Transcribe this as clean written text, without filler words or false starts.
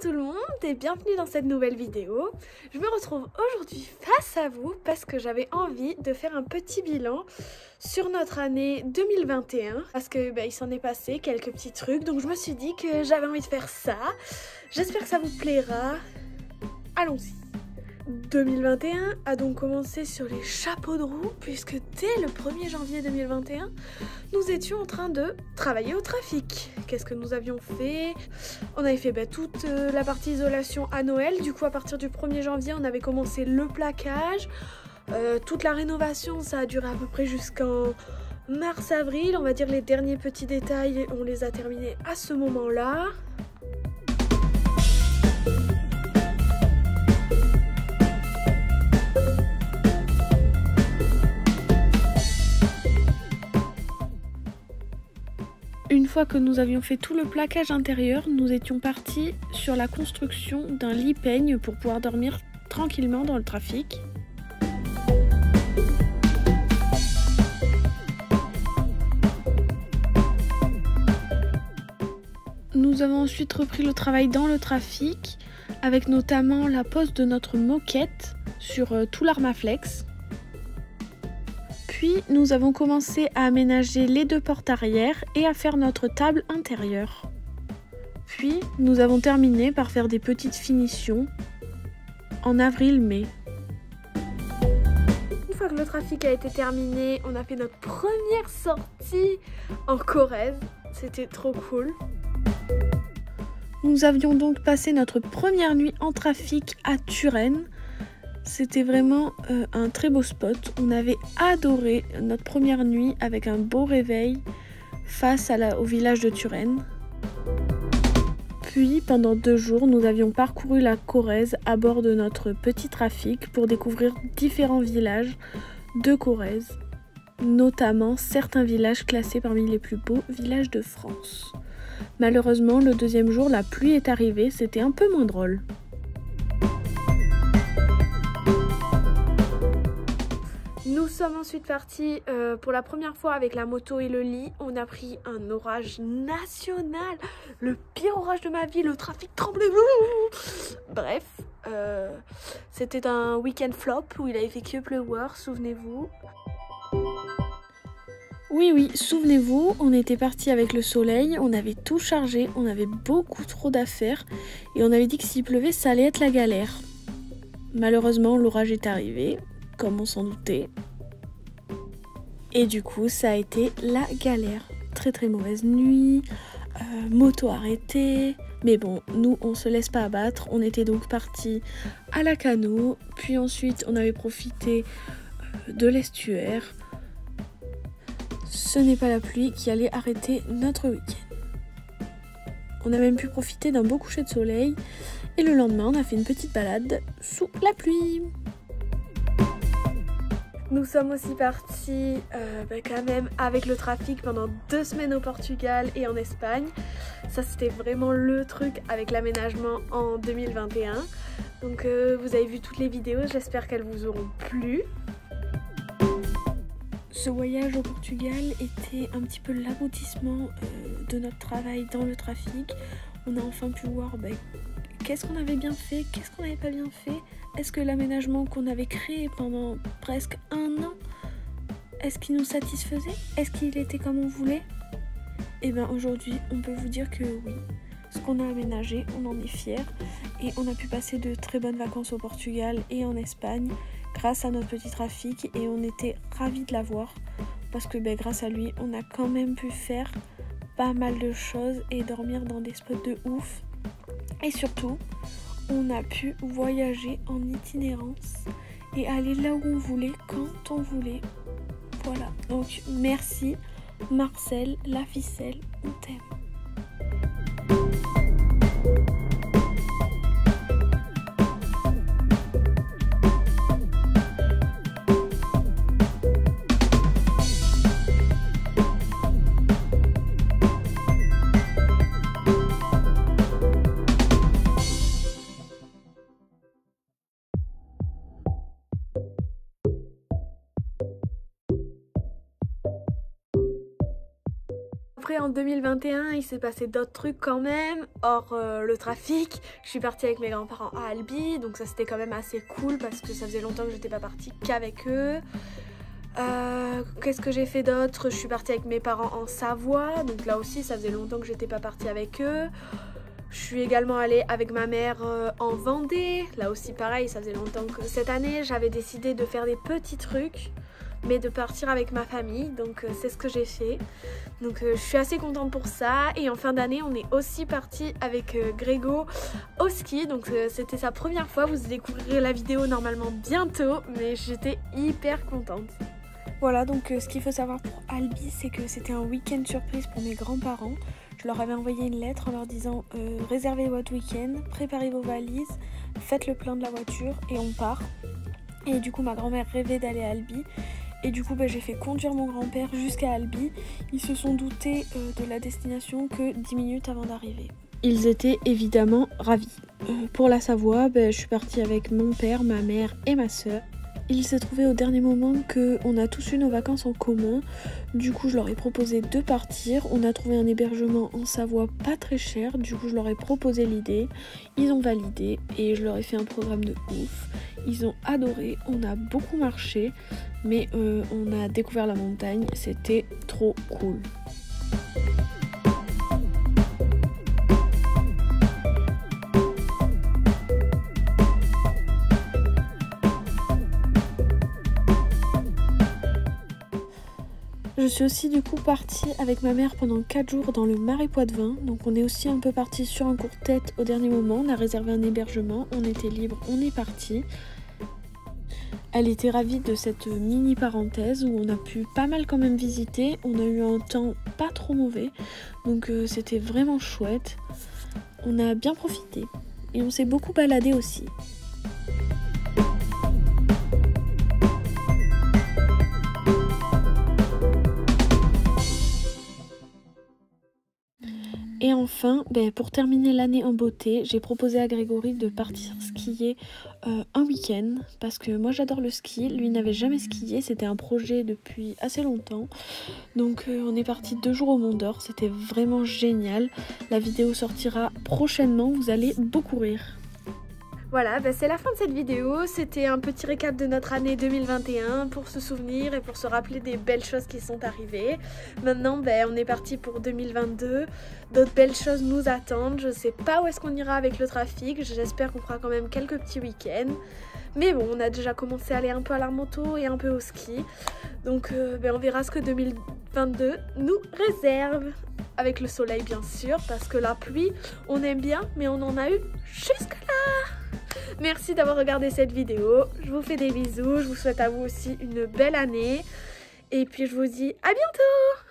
tout le monde et bienvenue dans cette nouvelle vidéo. Je me retrouve aujourd'hui face à vous parce que j'avais envie de faire un petit bilan sur notre année 2021 parce que il s'en est passé quelques petits trucs, donc je me suis dit que j'avais envie de faire ça. J'espère que ça vous plaira. Allons-y. 2021 a donc commencé sur les chapeaux de roue puisque dès le 1er janvier 2021, nous étions en train de travailler au trafic. Qu'est-ce que nous avions fait? On avait fait toute la partie isolation à Noël. Du coup, à partir du 1er janvier, on avait commencé le plaquage. Toute la rénovation, ça a duré à peu près jusqu'en mars-avril. On va dire les derniers petits détails, on les a terminés à ce moment-là. Une fois que nous avions fait tout le plaquage intérieur, nous étions partis sur la construction d'un lit peigne pour pouvoir dormir tranquillement dans le trafic. Nous avons ensuite repris le travail dans le trafic, avec notamment la pose de notre moquette sur tout l'Armaflex. Puis nous avons commencé à aménager les deux portes arrière et à faire notre table intérieure. Puis nous avons terminé par faire des petites finitions en avril-mai. Une fois que le trafic a été terminé, on a fait notre première sortie en Corrèze. C'était trop cool. Nous avions donc passé notre première nuit en trafic à Turenne. C'était vraiment un très beau spot. On avait adoré notre première nuit avec un beau réveil face au village de Turenne. Puis pendant 2 jours, nous avions parcouru la Corrèze à bord de notre petit trafic pour découvrir différents villages de Corrèze, notamment certains villages classés parmi les plus beaux villages de France. Malheureusement, le 2e jour, la pluie est arrivée, c'était un peu moins drôle. Nous sommes ensuite partis pour la première fois avec la moto et le lit. On a pris un orage national, le pire orage de ma vie, le trafic tremblait. Bref, c'était un week-end flop où il avait fait que pleuvoir, souvenez-vous. Oui, souvenez-vous, on était parti avec le soleil, on avait tout chargé, on avait beaucoup trop d'affaires et on avait dit que s'il pleuvait, ça allait être la galère. Malheureusement, l'orage est arrivé, comme on s'en doutait. Et du coup, ça a été la galère. Très très mauvaise nuit, moto arrêtée. Mais bon, nous, on se laisse pas abattre. On était donc partis à la Cano. Puis ensuite, on avait profité de l'estuaire. Ce n'est pas la pluie qui allait arrêter notre week-end. On a même pu profiter d'un beau coucher de soleil. Et le lendemain, on a fait une petite balade sous la pluie. Nous sommes aussi partis quand même avec le trafic pendant 2 semaines au Portugal et en Espagne. Ça c'était vraiment le truc avec l'aménagement en 2021. Donc vous avez vu toutes les vidéos, j'espère qu'elles vous auront plu. Ce voyage au Portugal était un petit peu l'aboutissement de notre travail dans le trafic. On a enfin pu voir qu'est-ce qu'on avait bien fait, qu'est-ce qu'on n'avait pas bien fait. Est-ce que l'aménagement qu'on avait créé pendant presque 1 an, est-ce qu'il nous satisfaisait? Est-ce qu'il était comme on voulait? Et bien aujourd'hui, on peut vous dire que oui. Ce qu'on a aménagé, on en est fiers. Et on a pu passer de très bonnes vacances au Portugal et en Espagne grâce à notre petit trafic. Et on était ravis de l'avoir parce que grâce à lui, on a quand même pu faire pas mal de choses et dormir dans des spots de ouf. Et surtout, on a pu voyager en itinérance et aller là où on voulait, quand on voulait. Voilà, donc merci Marcel, la ficelle, on t'aime. Après en 2021 il s'est passé d'autres trucs quand même, hors le trafic. Je suis partie avec mes grands-parents à Albi, donc ça c'était quand même assez cool parce que ça faisait longtemps que j'étais pas partie qu'avec eux. Qu'est-ce que j'ai fait d'autre? Je suis partie avec mes parents en Savoie, donc là aussi ça faisait longtemps que j'étais pas partie avec eux. Je suis également allée avec ma mère en Vendée, là aussi pareil, ça faisait longtemps que cette année j'avais décidé de faire des petits trucs, mais de partir avec ma famille, donc c'est ce que j'ai fait. Donc je suis assez contente pour ça. Et en fin d'année on est aussi parti avec Grégo au ski, donc c'était sa première fois. Vous découvrirez la vidéo normalement bientôt, mais j'étais hyper contente. Voilà, donc ce qu'il faut savoir pour Albi, c'est que c'était un week-end surprise pour mes grands-parents. Je leur avais envoyé une lettre en leur disant réservez votre week-end, préparez vos valises, faites le plein de la voiture et on part. Et du coup ma grand-mère rêvait d'aller à Albi. Et du coup j'ai fait conduire mon grand-père jusqu'à Albi. Ils se sont doutés de la destination que 10 minutes avant d'arriver. Ils étaient évidemment ravis. Pour la Savoie, je suis partie avec mon père, ma mère et ma soeur. Il s'est trouvé au dernier moment qu'on a tous eu nos vacances en commun. Du coup je leur ai proposé de partir. On a trouvé un hébergement en Savoie pas très cher. Du coup je leur ai proposé l'idée. Ils ont validé et je leur ai fait un programme de ouf. Ils ont adoré, on a beaucoup marché, mais on a découvert la montagne, c'était trop cool. Je suis aussi du coup partie avec ma mère pendant 4 jours dans le Marais Poitevin. Donc on est aussi un peu parti sur un court tête au dernier moment. On a réservé un hébergement, on était libre, on est parti. Elle était ravie de cette mini parenthèse où on a pu pas mal quand même visiter. On a eu un temps pas trop mauvais, donc c'était vraiment chouette. On a bien profité et on s'est beaucoup baladé aussi. Et enfin, pour terminer l'année en beauté, j'ai proposé à Grégory de partir skier un week-end. Parce que moi j'adore le ski, lui n'avait jamais skié, c'était un projet depuis assez longtemps. Donc on est parti 2 jours au Mont d'Or, c'était vraiment génial. La vidéo sortira prochainement, vous allez beaucoup rire. Voilà, c'est la fin de cette vidéo. C'était un petit récap de notre année 2021 pour se souvenir et pour se rappeler des belles choses qui sont arrivées. Maintenant, on est parti pour 2022. D'autres belles choses nous attendent. Je sais pas où est-ce qu'on ira avec le trafic. J'espère qu'on fera quand même quelques petits week-ends. Mais bon, on a déjà commencé à aller un peu à la moto et un peu au ski. Donc on verra ce que 2022 nous réserve. Avec le soleil bien sûr, parce que la pluie, on aime bien, mais on en a eu jusque-là. Merci d'avoir regardé cette vidéo. Je vous fais des bisous. Je vous souhaite à vous aussi une belle année. Et puis je vous dis à bientôt.